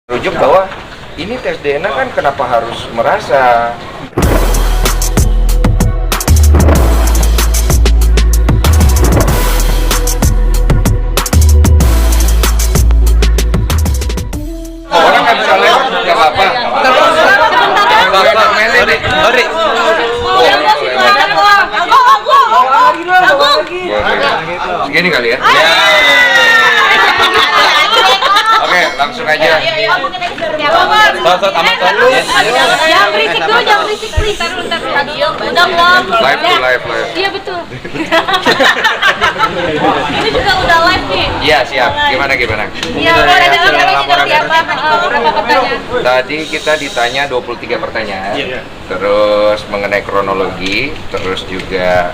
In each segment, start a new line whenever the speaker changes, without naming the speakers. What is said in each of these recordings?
Rujuk bahwa ini tes DNA kan kenapa harus merasa. Orang nggak bisa lewat, nggak apa-apa. Segini kali ya? Oke, langsung aja.
Jangan berisik dulu, jangan berisik please. Udah belum?
Live.
Iya betul. Ini juga udah live nih.
Iya, siap. Gimana?
Iya, udah ada seperti apa? Berapa pertanyaan?
Tadi kita ditanya 23 pertanyaan. Terus mengenai kronologi, terus juga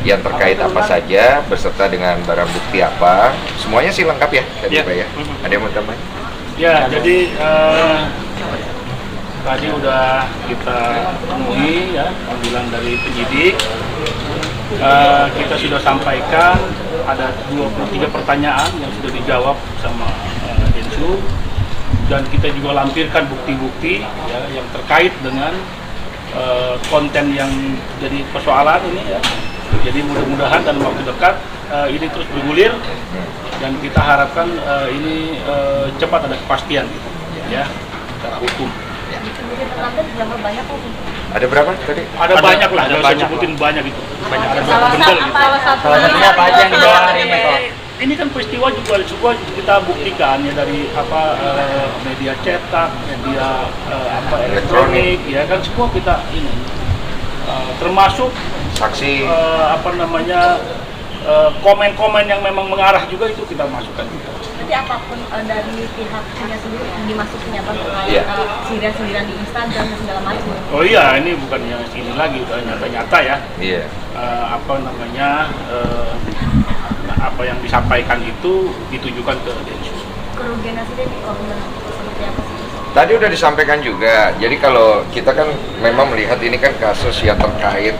yang terkait apa saja, beserta dengan barang bukti apa. Semuanya sih lengkap ya, tadi Pak ya. Ada yang mau tambahin?
Ya, jadi tadi udah kita temui ya panggilan dari penyidik. Kita sudah sampaikan ada 23 pertanyaan yang sudah dijawab sama Densu, dan kita juga lampirkan bukti-bukti ya, yang terkait dengan konten yang jadi persoalan ini ya. Jadi mudah-mudahan dalam waktu dekat ini terus bergulir dan kita harapkan ini cepat ada kepastian gitu, ya secara hukum.
Ada berapa tadi?
Ada banyak lah, nggak usah sebutin banyak itu. Banyak ada bendel gitu.
Salah satunya apa aja yang dibawa hari ini?
Ini kan peristiwa juga kita buktikan ya dari media cetak, media elektronik, ya kan semua kita ini termasuk
Saksi.
Komen-komen yang memang mengarah juga itu kita masukkan juga.
Nanti apapun dari pihaknya sendiri dimasukin apa
Iya.
sindiran-sindiran di Instagram dan segala macam.
Oh iya, ini bukan yang sini lagi, udah nyata-nyata ya.
Iya.
Apa yang disampaikan itu ditujukan ke Densus.
Kerugian hasilnya di korban seperti apa sih?
Tadi udah disampaikan juga. Jadi kalau kita kan memang melihat ini kan kasus yang terkait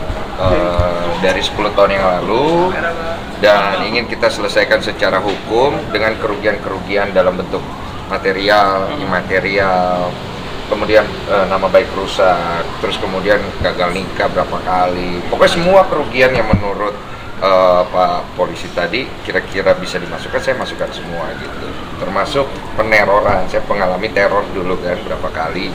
dari 10 tahun yang lalu dan ingin kita selesaikan secara hukum dengan kerugian-kerugian dalam bentuk material, imaterial, kemudian nama baik rusak, terus kemudian gagal nikah berapa kali. Pokoknya semua kerugian yang menurut Pak Polisi tadi kira-kira bisa dimasukkan, saya masukkan semua gitu. Termasuk peneroran, saya mengalami teror dulu kan berapa kali,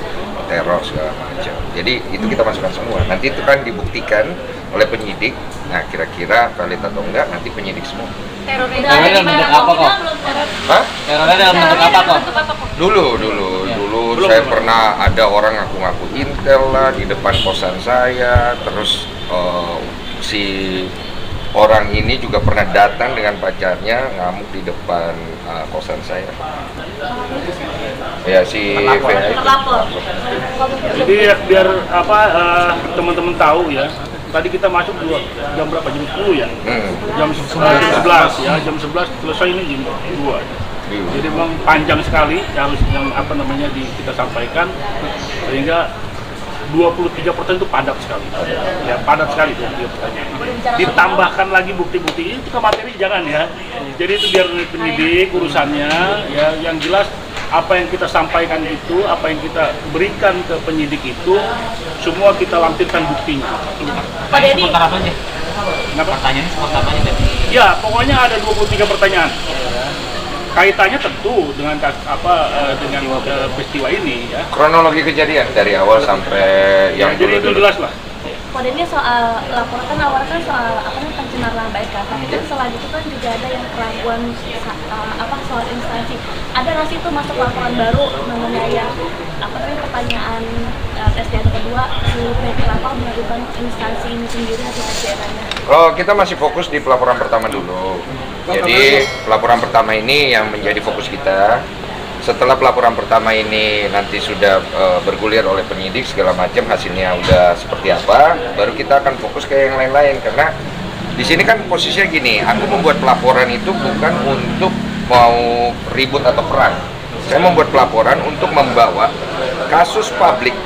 teror segala macam. Jadi itu kita masukkan semua. Nanti itu kan dibuktikan oleh penyidik. Nah kira-kira valid atau enggak nanti penyidik semua.
Terornya
dalam bentuk apa kok?
Hah?
Terornya dalam bentuk apa kok?
Dulu saya pernah ada orang ngaku-ngaku intel lah di depan kosan saya. Terus si orang ini juga pernah datang dengan pacarnya ngamuk di depan kosan saya. Ya si
terlapor.
Jadi biar teman-teman tahu ya. Tadi kita masuk jam berapa? Jam 10 ya? Jam 11 ya, jam 11 selesai ini jam 2. Jadi memang panjang sekali harus yang kita sampaikan, sehingga 23% itu padat sekali. Ya, padat sekali 23 pertanyaan. Ditambahkan lagi bukti-bukti itu ke materi jangan ya. Jadi itu biar penyidik urusannya ya, yang jelas apa yang kita sampaikan itu, apa yang kita berikan ke penyidik itu, semua kita lampirkan buktinya.
Pak Dedi.
Seputar apa aja?
Kenapa?
Pertanyaannya seputar apa aja?
Ya, pokoknya ada 23 pertanyaan. Kaitannya tentu dengan peristiwa ini ya.
kronologi kejadian dari awal sampai yang
Jadi itu
dulu.
jelas lah.
Pada ini soal laporan awal kan soal pencemaran baik kan, tapi kan selain itu kan juga ada yang keraguan soal instansi. Ada nggak sih itu masuk laporan baru mengenai yang pertanyaan tes DNA kedua si pihak lapor mengajukan instansi ini sendiri hasil tes DNA-nya?
Oh, kita masih fokus di pelaporan pertama dulu. Jadi pelaporan pertama ini yang menjadi fokus kita. Setelah pelaporan pertama ini nanti sudah bergulir oleh penyidik segala macam, hasilnya udah seperti apa, baru kita akan fokus ke yang lain-lain. Karena di sini kan posisinya gini, aku membuat pelaporan itu bukan untuk mau ribut atau perang. Saya membuat pelaporan untuk membawa kasus publik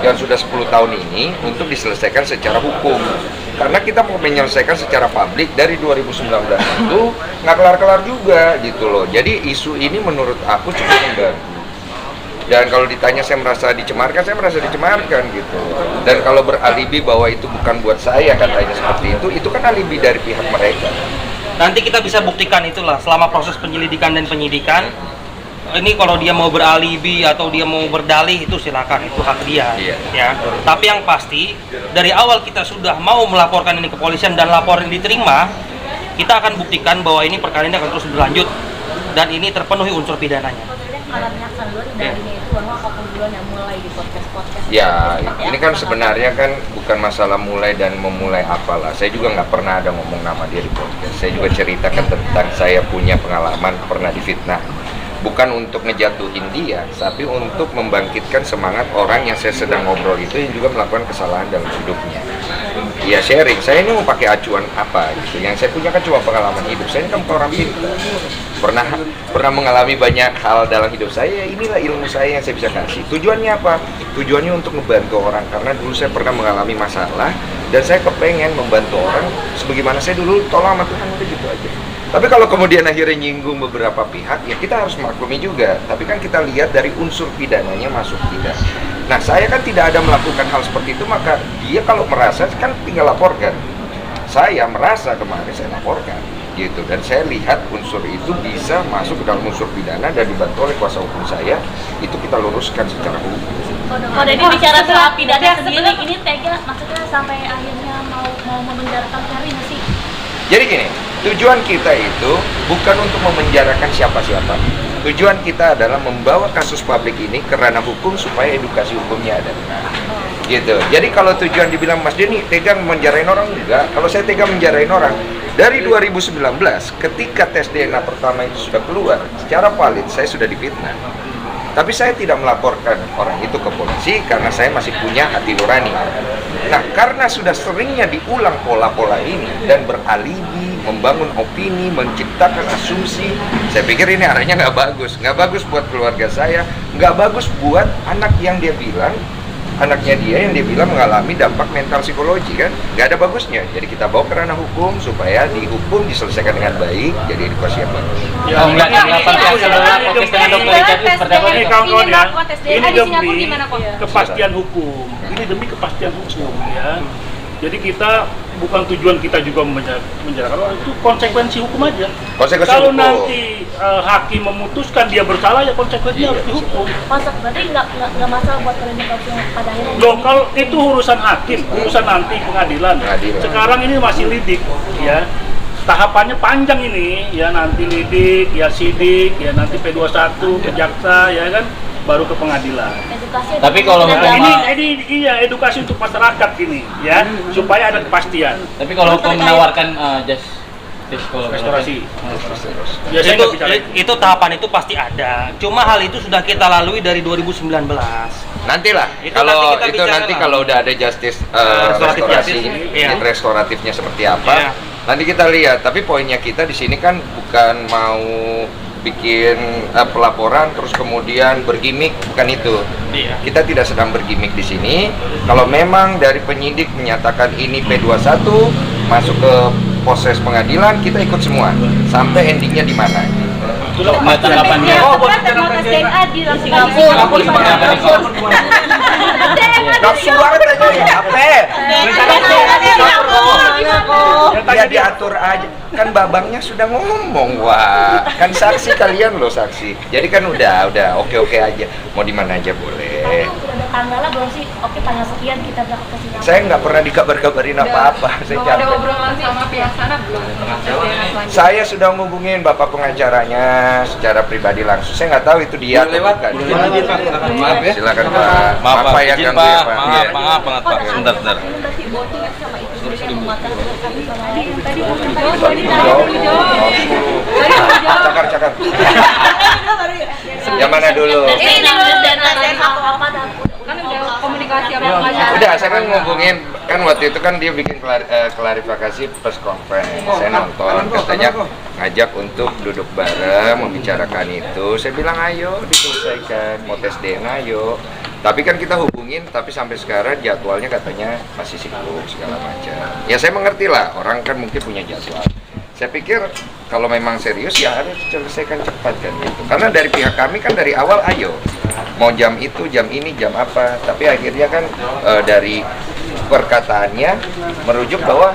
yang sudah 10 tahun ini untuk diselesaikan secara hukum. Karena kita mau menyelesaikan secara publik dari 2019 itu nggak kelar-kelar juga gitu loh. Jadi isu ini menurut aku cukup mengganggu. Dan kalau ditanya saya merasa dicemarkan gitu. Dan kalau beralibi bahwa itu bukan buat saya katanya seperti itu kan alibi dari pihak mereka.
Nanti kita bisa buktikan itulah selama proses penyelidikan dan penyidikan. Ini kalau dia mau beralibi atau dia mau berdalih itu silakan, itu hak dia.
Iya.
Ya. Tapi yang pasti dari awal kita sudah mau melaporkan ini ke polisian dan laporan diterima, kita akan buktikan bahwa ini perkara ini akan terus berlanjut dan ini terpenuhi unsur pidananya.
Kalau pihak Sandiwara dari itu bahwa apapun duluan yang mulai di podcast
Ya,
seperti
ini
apa?
kan sebenarnya kan bukan masalah mulai dan memulai apalah. Saya juga nggak pernah ada ngomong nama dia di podcast. Saya juga ceritakan tentang saya punya pengalaman pernah difitnah. Bukan untuk ngejatuhin dia, tapi untuk membangkitkan semangat orang yang saya sedang ngobrol itu yang juga melakukan kesalahan dalam hidupnya. Ya sharing, saya ini mau pakai acuan apa gitu. Yang saya punya kan cuma pengalaman hidup. Saya ini kan orang pintar. Pernah mengalami banyak hal dalam hidup saya. Ya inilah ilmu saya yang saya bisa kasih. Tujuannya apa? Tujuannya untuk membantu orang. Karena dulu saya pernah mengalami masalah dan saya kepengen membantu orang sebagaimana saya dulu tolong sama Tuhan, udah gitu aja. Tapi kalau kemudian akhirnya nyinggung beberapa pihak, ya kita harus maklumi juga. Tapi kan kita lihat dari unsur pidananya masuk tidak. Nah, saya kan tidak ada melakukan hal seperti itu, maka dia kalau merasa kan tinggal laporkan. Saya merasa kemarin saya laporkan, gitu. Dan saya lihat unsur itu bisa masuk ke dalam unsur pidana dan dibantu oleh kuasa hukum saya, itu kita luruskan secara hukum.
Kalau dari bicara soal pidana sendiri, ini tega maksudnya sampai akhirnya mau memenjarakan Ferry nggak sih?
Jadi gini, tujuan kita itu bukan untuk memenjarakan siapa-siapa. Tujuan kita adalah membawa kasus publik ini ke ranah hukum supaya edukasi hukumnya ada. Gitu. Jadi kalau tujuan dibilang Mas Denny tega menjarain orang, enggak. Kalau saya tega menjarain orang, dari 2019 ketika tes DNA pertama itu sudah keluar, secara valid saya sudah difitnah. Tapi saya tidak melaporkan orang itu ke polisi karena saya masih punya hati nurani. Nah, karena sudah seringnya diulang pola-pola ini dan beralibi, membangun opini, menciptakan asumsi, saya pikir ini arahnya nggak bagus. Nggak bagus buat keluarga saya, nggak bagus buat anak yang dia bilang, anaknya dia yang dia bilang mengalami dampak mental psikologi kan, nggak ada bagusnya. Jadi kita bawa ke ranah hukum supaya dihukum, diselesaikan dengan baik, jadi edukasi yang bagus.
Ya,
Oh, enggak, kenapa podcast dengan dokter Richard itu seperti apa?
Ini kawan-kawan ya, ini
di Singapura
demi
gimana kok?
kepastian hukum. Ini demi kepastian hukum ya. Jadi kita bukan tujuan kita juga menjarakan orang, itu konsekuensi hukum aja.
Konsekuensi
Kalau
hukum.
nanti hakim memutuskan dia bersalah ya konsekuensinya harus dihukum.
Masuk berarti nggak masalah buat kalian yang pada akhirnya.
Loh, kalau itu urusan hakim, urusan nanti pengadilan. Sekarang ini masih lidik ya. Tahapannya panjang ini ya, nanti lidik, ya sidik, ya nanti P21 ke jaksa ya kan, baru ke pengadilan.
Edukasi.
Tapi kalau
Tidak
hukum-
ada-
Ini iya edukasi untuk masyarakat ini ya, supaya ada kepastian.
Tapi kalau hukum menawarkan
Restorasi. Biasanya
Itu,
nggak bicara.
itu tahapan itu pasti ada. Cuma hal itu sudah kita lalui dari 2019.
Nantilah,
Itu
kalau
nanti kita
itu
bicara
nanti
lah.
kalau udah ada justice
Restoratif
restorasi,
justice, iya.
restoratifnya seperti apa,
Iya.
nanti kita lihat. Tapi poinnya kita di sini kan bukan mau bikin pelaporan terus kemudian bergimik, bukan itu.
Iya.
Kita tidak sedang bergimik di sini. Kalau memang dari penyidik menyatakan ini P21 masuk ke proses pengadilan, kita ikut semua sampai endingnya di mana.
Tanggapannya.
Setelah tes DNA di Singapura.
Nafsu banget aja ya, apa? Ya diatur aja. Kan babangnya sudah ngomong, wah. Kan saksi kalian loh saksi. Jadi kan udah oke aja. Mau di mana aja boleh.
Sudah ada tanggalnya belum sih? Oke, tanggal sekian kita berangkat ke Singapura.
Saya nggak pernah dikabar-kabarin apa-apa. Saya
Belum ada
capek.
obrolan sama pihak sana belum?
Saya sudah ngubungin bapak pengacaranya secara pribadi langsung. Saya nggak tahu itu dia atau bukan.
Maaf ya.
Silakan Pak.
Maaf Pak,
ya
izin
ganggu ya,
Pak.
Iya.
Maaf banget Pak. Sebentar.
Berarti bonding sama itu sendiri yang mematahkan satu sama lain. Tadi
Cakar. Yang mana dulu?
ini dan apa dan
Kan udah komunikasi sama pengacara.
Udah, saya kan ngomongin, kan waktu itu kan dia bikin klarifikasi press conference. Saya nonton, katanya ngajak untuk duduk bareng, membicarakan itu. Saya bilang ayo diselesaikan, mau tes DNA ayo. Tapi kan kita hubungin, tapi sampai sekarang jadwalnya katanya masih sibuk segala macam. Ya saya mengerti lah, orang kan mungkin punya jadwal. Saya pikir kalau memang serius ya harus selesaikan cepat kan gitu. Karena dari pihak kami kan dari awal ayo. mau jam itu, jam ini, jam apa. Tapi akhirnya kan dari perkataannya merujuk bahwa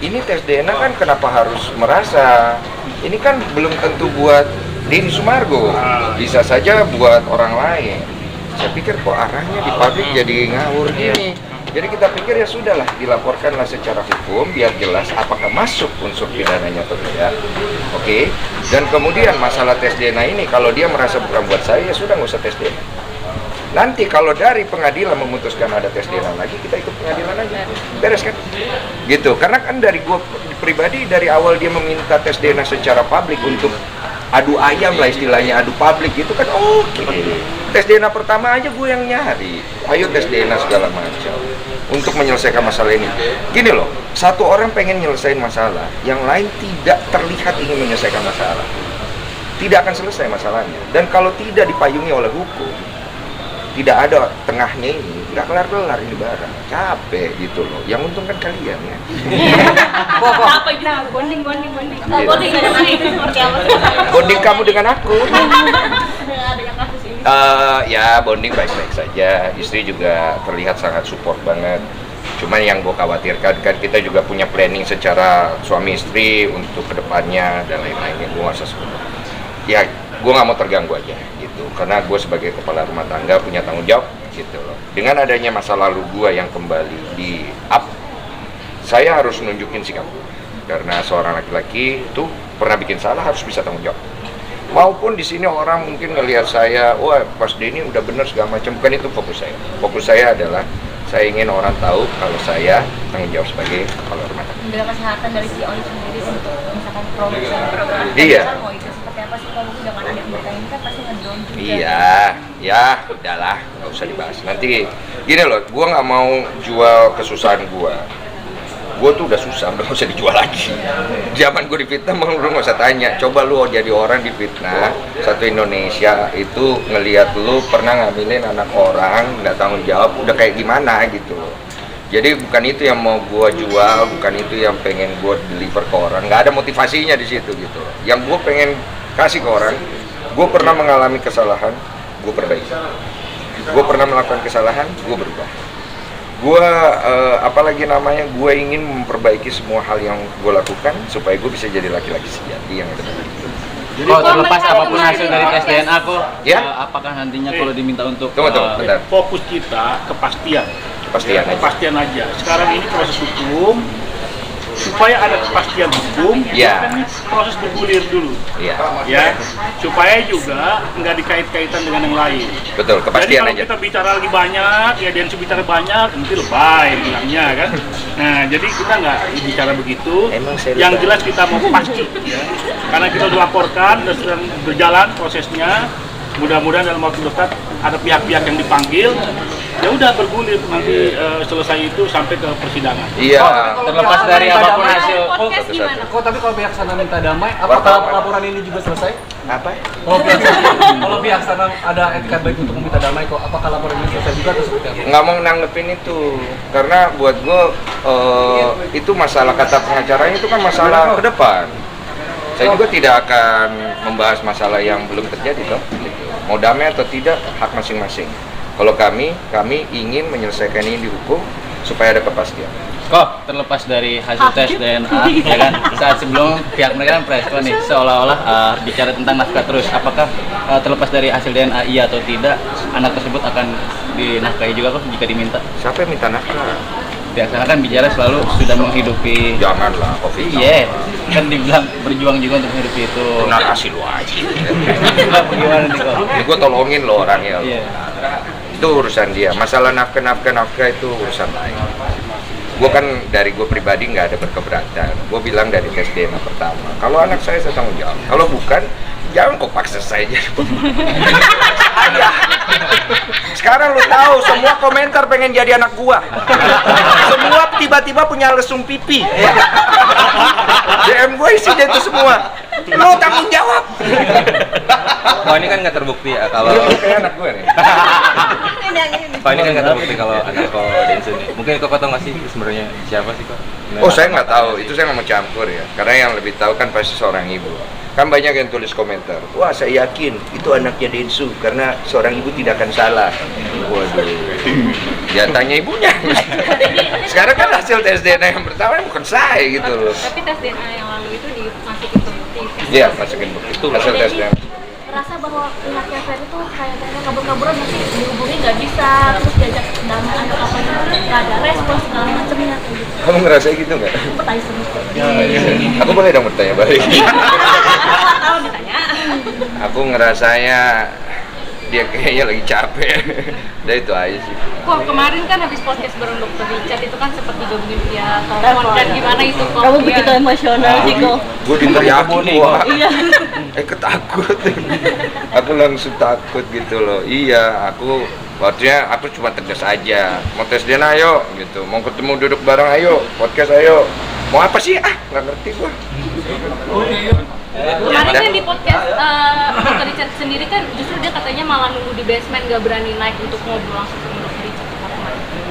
ini tes DNA kan kenapa harus merasa, ini kan belum tentu buat Denny Sumargo, bisa saja buat orang lain. Saya pikir kok arahnya di publik jadi ngawur gini. Jadi kita pikir ya sudahlah, dilaporkanlah secara hukum biar jelas apakah masuk unsur pidananya atau tidak. Oke. Dan kemudian masalah tes DNA ini, kalau dia merasa bukan buat saya, ya sudah nggak usah tes DNA. Nanti kalau dari pengadilan memutuskan ada tes DNA lagi, kita ikut pengadilan aja. Beres kan? Gitu. Karena kan dari gue pribadi, dari awal dia meminta tes DNA secara publik untuk adu ayam lah istilahnya, adu publik gitu kan oke. Tes DNA pertama aja gue yang nyari, ayo tes DNA segala macam untuk menyelesaikan masalah ini. Gini loh, satu orang pengen nyelesain masalah, yang lain tidak terlihat ingin menyelesaikan masalah, tidak akan selesai masalahnya. Dan kalau tidak dipayungi oleh hukum, tidak ada tengahnya ini, nggak kelar-kelar ini barang, capek gitu loh. Yang untung kan kalian ya.
Apa itu? Nah, bonding. Bonding dengan itu seperti apa sih?
Bonding kamu dengan aku?
Dengan adanya kasus ini.
Ya bonding baik-baik saja. Istri juga terlihat sangat support banget. Cuman yang gue khawatirkan kan kita juga punya planning secara suami istri untuk kedepannya dan lain-lainnya. Gue nggak sebut. Ya gue nggak mau terganggu aja gitu. Karena gue sebagai kepala rumah tangga punya tanggung jawab gitu loh. Dengan adanya masa lalu gue yang kembali di up, saya harus nunjukin sikap. Karena seorang laki-laki itu pernah bikin salah harus bisa tanggung jawab. Maupun di sini orang mungkin ngelihat saya, wah Mas Denny udah bener segala macam. Bukan itu fokus saya. Fokus saya adalah saya ingin orang tahu kalau saya tanggung jawab sebagai kepala rumah tangga.
Menjaga kesehatan dari si Oli sendiri untuk misalkan program
Iya.
mau itu seperti apa sih kalau dengan ada berita ini kan pasti nge-down juga.
Iya, ya udahlah, nggak usah dibahas. Nanti gini loh, gue nggak mau jual kesusahan gue. Gue tuh udah susah, udah nggak usah dijual lagi. Zaman gue difitnah, lu nggak usah tanya. Coba lu jadi orang difitnah, satu Indonesia itu ngelihat lu pernah ngambilin anak orang, nggak tanggung jawab, udah kayak gimana gitu loh. Jadi bukan itu yang mau gue jual, bukan itu yang pengen gue deliver ke orang. Nggak ada motivasinya di situ gitu. Yang gue pengen kasih ke orang, gue pernah mengalami kesalahan, gue perbaiki. Gue pernah melakukan kesalahan, gue berubah. Gue apalagi namanya, gue ingin memperbaiki semua hal yang gue lakukan supaya gue bisa jadi laki-laki sejati yang ada.
Kok terlepas apapun hasil dari tes DNA kok,
Ya.
apakah nantinya kalau diminta untuk
Tunggu, bentar.
Fokus kita kepastian.
Kepastian aja.
Kepastian aja. Sekarang ini proses hukum, supaya ada kepastian hukum,
Ya.
kan ini proses bergulir dulu,
Iya,
ya, supaya juga nggak dikait-kaitan dengan yang lain.
betul,
Jadi
kepastian
kalau
aja.
kita bicara lagi banyak, ya Densu bicara banyak, nanti lebay bilangnya kan. Nah, jadi kita nggak bicara begitu.
Emang saya
Yang
lebay?
jelas kita mau pasti, ya. Karena kita sudah laporkan dan sedang berjalan prosesnya. Mudah-mudahan dalam waktu dekat ada pihak-pihak yang dipanggil. Ya udah bergulir nanti selesai itu sampai ke persidangan.
Iya.
terlepas dari apapun hasil.
Podcast gimana?
Kok tapi kalau pihak sana minta damai,
Wartawan.
apakah laporan ini juga selesai?
Apa?
Kalau pihak sana ada etikat baik untuk meminta damai, kok apakah laporan ini selesai juga atau seperti apa?
Nggak mau nanggepin itu, karena buat gue itu masalah kata pengacaranya itu kan masalah ke depan. Saya juga tidak akan membahas masalah yang belum terjadi toh. Gitu. Mau damai atau tidak hak masing-masing. Kalau kami ingin menyelesaikan ini di hukum supaya ada kepastian.
Kok terlepas dari hasil tes DNA, ya kan? Saat sebelum pihak mereka kan preskon nih, seolah-olah bicara tentang nafkah terus. Apakah terlepas dari hasil DNA iya atau tidak, anak tersebut akan dinafkahi juga kok jika diminta?
Siapa yang minta nafkah?
Pihak sana kan bicara selalu sudah menghidupi.
Janganlah, Covid.
Iya, kan dibilang berjuang juga untuk menghidupi itu.
Narasi lu aja.
Gimana nih kok?
Ini gue tolongin lo orangnya.
Iya.
Itu urusan dia. Masalah nafkah itu urusan lain. Gue kan dari gue pribadi nggak ada berkeberatan. Gue bilang dari tes DNA pertama. Kalau anak saya tanggung jawab. Kalau bukan, jangan kok paksa saya jadi saya. Sekarang lu tahu semua komentar pengen jadi anak gua. Semua tiba-tiba punya lesung pipi. DM gue isinya itu semua. Lu tanggung jawab.
Oh ini kan nggak terbukti ya kalau
Kayak anak gue nih.
yang ini.
Pak, ini kan nggak terbukti kalau ada kok Densu nih. Mungkin kok tahu nggak sih sebenarnya siapa sih kok?
Oh, saya nggak tahu, itu saya nggak mau campur ya. Karena yang lebih tahu kan pasti seorang ibu. Kan banyak yang tulis komentar, wah saya yakin itu anaknya Densu karena seorang ibu tidak akan salah. Waduh, ya tanya ibunya. Sekarang kan hasil tes DNA yang pertama bukan saya gitu loh.
Tapi tes DNA yang lalu itu dimasukin ke bukti.
Iya, masukin bukti. Hasil tes DNA.
Merasa bahwa pihaknya Ferry itu kayak kabur-kaburan, nanti dihubungi nggak bisa, terus diajak damai atau apa gitu, nggak ada respon segala macamnya kayak gitu.
Kamu ngerasa gitu nggak?
Bertanya sendiri.
Aku boleh dong bertanya balik.
Tahu ditanya.
Aku ngerasanya dia kayaknya lagi capek. Udah itu aja sih.
Kok kemarin kan habis podcast bareng Dokter Richard itu kan sempat digabungin via telepon dan gimana itu kok?
Kamu begitu emosional sih kok.
Gue diteriakin wah.
Iya.
Ketakut. Aku langsung takut gitu loh. Iya, waktunya aku cuma tegas aja. Mau tes DNA ayo gitu. Mau ketemu duduk bareng ayo. Podcast ayo. Mau apa sih? Nggak ngerti gua.
Kemarin kan di podcast Dokter Richard sendiri kan justru dia katanya malah nunggu di basement gak berani naik untuk ngobrol langsung sama Dokter Richard.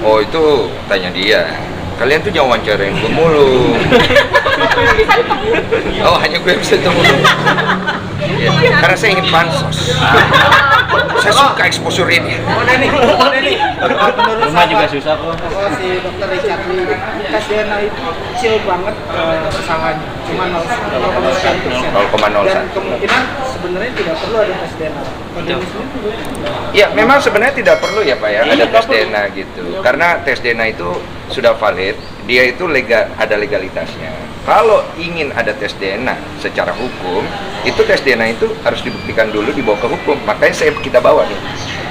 Oh itu tanya dia. Kalian tuh jangan wawancarain gue mulu. Oh hanya gue bisa ketemu. Ya, karena saya ingin pansos. Saya suka exposure ini.
Rumah juga susah kok.
Kalau si Dokter Richard ini tes DNA itu kecil banget kesalahannya, cuma 0,01%.
0,01.
Dan kemungkinan sebenarnya tidak perlu ada tes DNA.
Ya memang sebenarnya tidak perlu ya Pak ya ada tes DNA gitu. Karena tes DNA itu sudah valid, dia itu ada legalitasnya. Kalau ingin ada tes DNA secara hukum, itu tes DNA itu harus dibuktikan dulu dibawa ke hukum. Makanya kita bawa nih.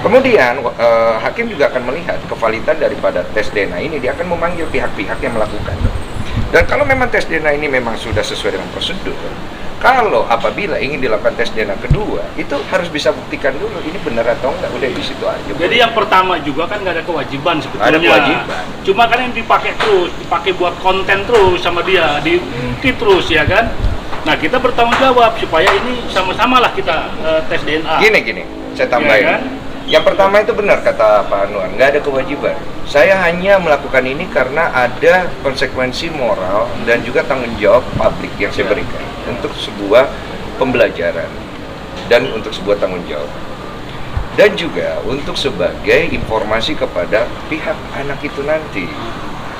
Kemudian hakim juga akan melihat kevalidan daripada tes DNA ini, dia akan memanggil pihak-pihak yang melakukan. Dan kalau memang tes DNA ini memang sudah sesuai dengan prosedur, kalau apabila ingin dilakukan tes DNA kedua, itu harus bisa buktikan dulu ini benar atau enggak, udah di situ aja.
Jadi yang pertama juga kan nggak ada kewajiban sebetulnya.
Ada kewajiban.
Cuma kan yang dipakai buat konten terus sama dia, diungkit terus ya kan. Nah kita bertanggung jawab supaya ini sama-sama lah kita tes DNA.
Gini, saya tambahin.
Ya kan?
Yang pertama itu benar kata Pak Anwar, nggak ada kewajiban. Saya hanya melakukan ini karena ada konsekuensi moral dan juga tanggung jawab publik yang saya berikan untuk sebuah pembelajaran dan untuk sebuah tanggung jawab. Dan juga untuk sebagai informasi kepada pihak anak itu nanti.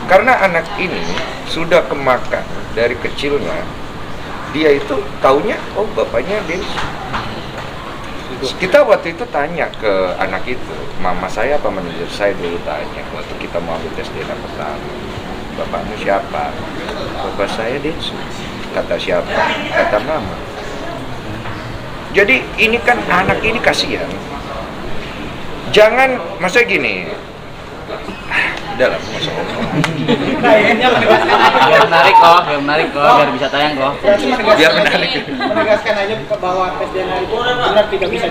Karena anak ini sudah kemakan dari kecilnya, dia itu taunya, oh bapaknya Densu. Kita waktu itu tanya ke anak itu, mama saya apa manajer saya dulu tanya waktu kita mau ambil tes DNA pertama, bapakmu siapa? Bapak saya Densu. Kata siapa? Kata mama. Jadi ini kan anak ini kasihan. Jangan, maksudnya gini, udah lah, masa ngomong.
Biar menarik kok, biar bisa tayang kok.
Biar menarik.
Menegaskan aja bahwa tes DNA itu benar tidak bisa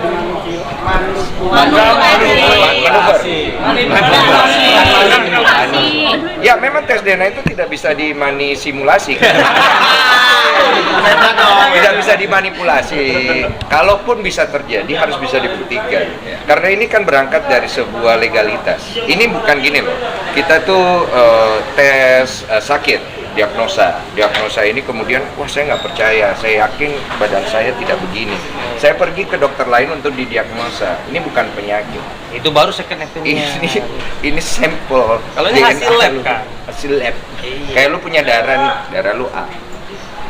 Ya memang tes DNA itu tidak bisa simulasi. Tidak bisa dimanipulasi. Kalaupun bisa terjadi harus bisa dibuktikan. Karena ini kan berangkat dari sebuah legalitas. Ini bukan gini loh. Kita tuh tes sakit. Diagnosa ini kemudian, wah saya nggak percaya, saya yakin badan saya tidak begini. Saya pergi ke dokter lain untuk didiagnosa. Ini bukan penyakit.
Itu baru second opinion.
Ini sampel.
Kalau ini
DNA
hasil lab
lu.
kan?
Hasil lab. Kayak lu punya darah nih, darah lu A.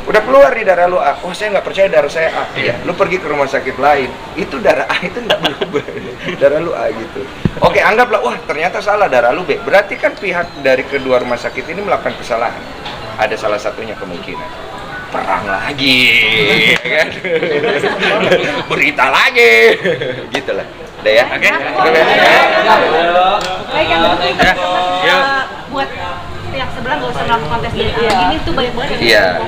Udah keluar di darah lu A, oh saya nggak percaya darah saya A. Ya, lu pergi ke rumah sakit lain, itu darah A itu nggak berubah, darah lu A gitu. Oke, anggaplah, wah ternyata salah darah lu B. Berarti kan pihak dari kedua rumah sakit ini melakukan kesalahan. Ada salah satunya kemungkinan. Perang lagi, kan? Berita lagi, gitulah. Udah ya? Oke.
Baik yang buat pihak sebelah nggak usah melakukan tes DNA lagi, ini tuh banyak banget.
Iya.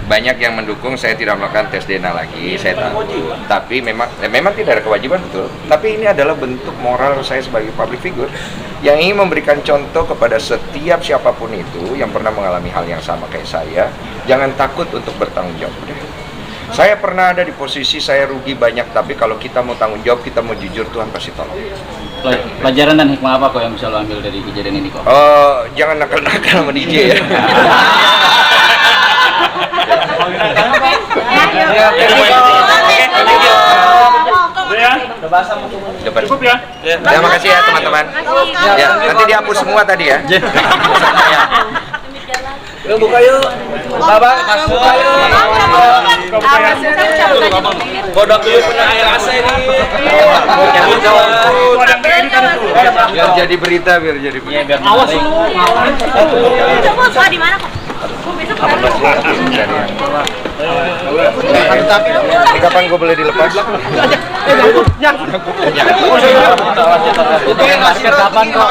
Banyak yang mendukung saya tidak melakukan tes DNA lagi, saya tahu. Tapi memang tidak ada kewajiban, betul. Tapi ini adalah bentuk moral saya sebagai public figure yang ingin memberikan contoh kepada setiap siapapun itu yang pernah mengalami hal yang sama kayak saya. Jangan takut untuk bertanggung jawab. Saya pernah ada di posisi saya rugi banyak, tapi kalau kita mau tanggung jawab, kita mau jujur, Tuhan pasti tolong.
Pelajaran dan hikmah apa kok yang bisa lo ambil dari kejadian ini kok?
Jangan nakal-nakal sama DJ ya. Depan.
Cukup ya.
Terima kasih ya teman-teman. Ya, nanti dihapus semua tadi ya.
Yuk buka yuk. Bapak, buka yuk. Kodok dulu punya air AC nih.
Biar jadi berita, biar jadi berita.
Awas lu.
Coba di mana kok?
Ini kapan gue boleh dilepas?
Kapan kok?